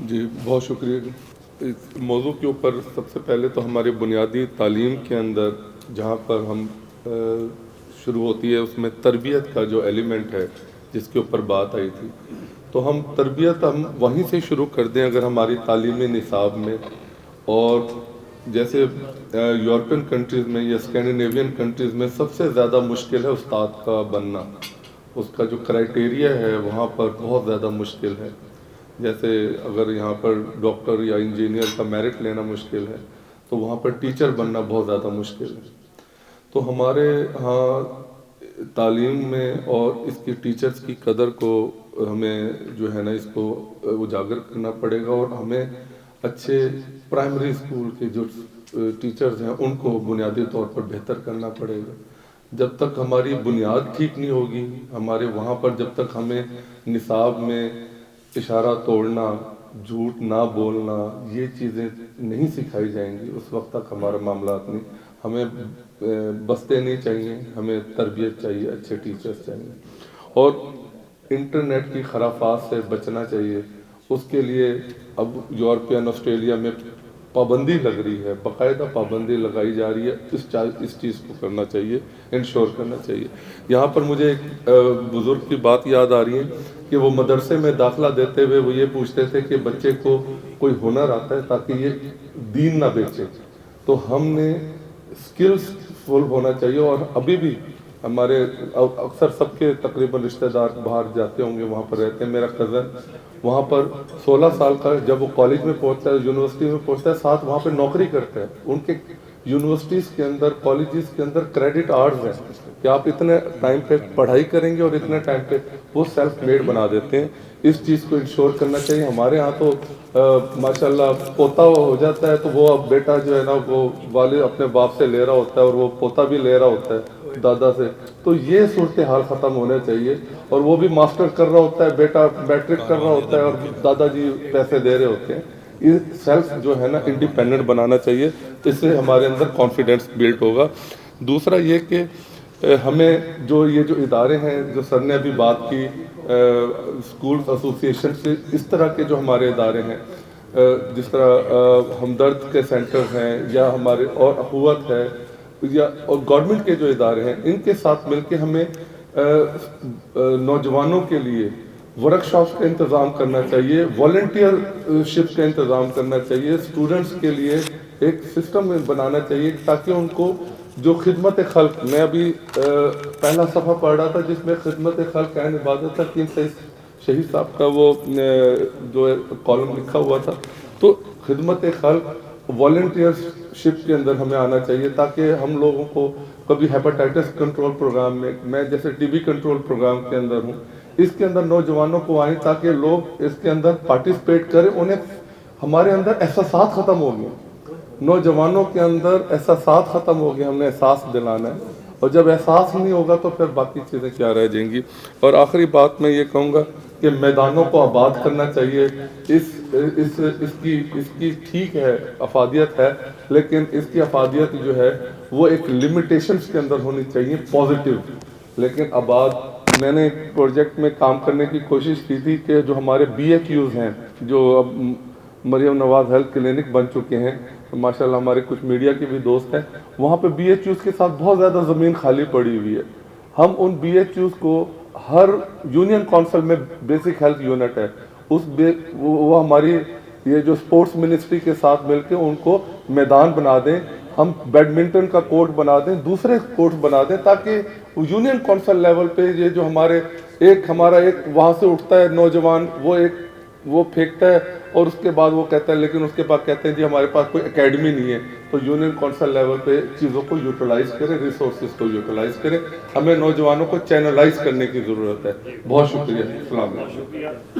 جی بہت شکریہ. اس موضوع کے اوپر سب سے پہلے تو ہماری بنیادی تعلیم کے اندر جہاں پر ہم شروع ہوتی ہے اس میں تربیت کا جو ایلیمنٹ ہے جس کے اوپر بات آئی تھی، تو ہم تربیت ہم وہیں سے شروع کر دیں اگر ہماری تعلیمی نصاب میں. اور جیسے یورپین کنٹریز میں یا اسکینڈینیوین کنٹریز میں سب سے زیادہ مشکل ہے استاد کا بننا. اس کا جو کرائٹیریا ہے وہاں پر بہت زیادہ مشکل ہے. جیسے اگر یہاں پر ڈاکٹر یا انجینئر کا میرٹ لینا مشکل ہے تو وہاں پر ٹیچر بننا بہت زیادہ مشکل ہے. تو ہمارے ہاں تعلیم میں اور اس کی ٹیچرز کی قدر کو ہمیں جو ہے نا اس کو اجاگر کرنا پڑے گا، اور ہمیں اچھے پرائمری اسکول کے جو ٹیچرز ہیں ان کو بنیادی طور پر بہتر کرنا پڑے گا. جب تک ہماری بنیاد ٹھیک نہیں ہوگی، ہمارے وہاں پر جب تک ہمیں نصاب میں اشارہ توڑنا، جھوٹ نہ بولنا، یہ چیزیں نہیں سکھائی جائیں گی اس وقت تک ہمارا معاملات نہیں. ہمیں بستے نہیں چاہیے، ہمیں تربیت چاہیے، اچھے ٹیچرز چاہیے، اور انٹرنیٹ کی خرافات سے بچنا چاہیے. اس کے لیے اب یورپین آسٹریلیا میں پابندی لگ رہی ہے، باقاعدہ پابندی لگائی جا رہی ہے. اس چیز کو کرنا چاہیے، انشور کرنا چاہیے. یہاں پر مجھے ایک بزرگ کی بات یاد آ رہی ہے کہ وہ مدرسے میں داخلہ دیتے ہوئے وہ یہ پوچھتے تھے کہ بچے کو کوئی ہنر آتا ہے تاکہ یہ دین نہ بیچے. تو ہم نے اسکلس فل ہونا چاہیے. اور ابھی بھی ہمارے اکثر سب کے تقریباً رشتہ دار باہر جاتے ہوں گے، وہاں پر رہتے ہیں. میرا کزن وہاں پر 16 سال کا جب وہ کالج میں پہنچتا ہے، یونیورسٹی میں پہنچتا ہے، ساتھ وہاں پہ نوکری کرتا ہے. ان کے یونیورسٹیز کے اندر، کالجز کے اندر کریڈٹ آرز ہیں کہ آپ اتنے ٹائم پہ پڑھائی کریں گے اور اتنے ٹائم پہ وہ سیلف میڈ بنا دیتے ہیں. اس چیز کو انشور کرنا چاہیے. ہمارے ہاں تو ماشاءاللہ پوتا ہو جاتا ہے تو وہ اب بیٹا جو ہے نا وہ والد اپنے باپ سے لے رہا ہوتا ہے اور وہ پوتا بھی لے رہا ہوتا ہے دادا سے. تو یہ صورتحال ختم ہونا چاہیے. اور وہ بھی ماسٹر کر رہا ہوتا ہے، بیٹا میٹرک کر رہا ہوتا ہے اور دادا جی پیسے دے رہے ہوتے ہیں. یہ سیلف جو ہے نا انڈیپینڈنٹ بنانا چاہیے. تو اس سے ہمارے اندر کانفیڈنس بلڈ ہوگا. دوسرا یہ کہ ہمیں جو ادارے ہیں جو سر نے ابھی بات کی، اسکولز ایسوسیشن سے، اس طرح کے جو ہمارے ادارے ہیں، جس طرح ہمدرد کے سینٹرز ہیں یا ہمارے اور اخوت ہے یا اور گورنمنٹ کے جو ادارے ہیں، ان کے ساتھ مل کے ہمیں نوجوانوں کے لیے ورک شاپس کا انتظام کرنا چاہیے، والنٹیئر شپ کا انتظام کرنا چاہیے. اسٹوڈنٹس کے لیے ایک سسٹم بنانا چاہیے تاکہ ان کو جو خدمت خلق، میں ابھی پہلا صفحہ پڑھ رہا تھا جس میں خدمت خلق عین عبادت تھا، شہید صاحب کا وہ جو کالم لکھا ہوا تھا. تو خدمت خلق والنٹیئر شپ کے اندر ہمیں آنا چاہیے تاکہ ہم لوگوں کو کبھی ہیپاٹائٹس کنٹرول پروگرام میں جیسے ٹی بی کنٹرول پروگرام کے اندر ہوں، اس کے اندر نوجوانوں کو آئیں تاکہ لوگ اس کے اندر پارٹیسپیٹ کریں. انہیں ہمارے اندر احساسات ختم ہو گئے، نوجوانوں کے اندر احساسات ختم ہو گئے. ہم نے احساس دلانا ہے، اور جب احساس نہیں ہوگا تو پھر باقی چیزیں کیا رہ جائیں گی. اور آخری بات میں یہ کہوں گا کہ میدانوں کو آباد کرنا چاہیے. اس کی ٹھیک ہے افادیت ہے، لیکن اس کی افادیت جو ہے وہ ایک لمیٹیشنز کے اندر ہونی چاہیے، پازیٹیو. لیکن آباد میں نے ایک پروجیکٹ میں کام کرنے کی کوشش کی تھی کہ جو ہمارے بی ایچ یوز ہیں، جو اب مریم نواز ہیلتھ کلینک بن چکے ہیں، ماشاءاللہ ہمارے کچھ میڈیا کے بھی دوست ہیں، وہاں پہ بی ایچ یوز کے ساتھ بہت زیادہ زمین خالی پڑی ہوئی ہے. ہم ان بی ایچ یوز کو، ہر یونین کونسل میں بیسک ہیلتھ یونٹ ہے، وہ ہماری یہ جو اسپورٹس منسٹری کے ساتھ مل کے ان کو میدان بنا دیں. ہم بیڈمنٹن کا کورٹ بنا دیں، دوسرے کورٹ بنا دیں، تاکہ یونین کونسل لیول پہ یہ جو ہمارا ایک وہاں سے اٹھتا ہے نوجوان، وہ پھینکتا ہے اور اس کے بعد وہ کہتا ہے، لیکن اس کے بعد کہتے ہیں جی ہمارے پاس کوئی اکیڈمی نہیں ہے. تو یونین کونسل لیول پہ چیزوں کو یوٹیلائز کریں، ریسورسز کو یوٹیلائز کریں. ہمیں نوجوانوں کو چینلائز کرنے کی ضرورت ہے. بہت شکریہ. السلام علیکم.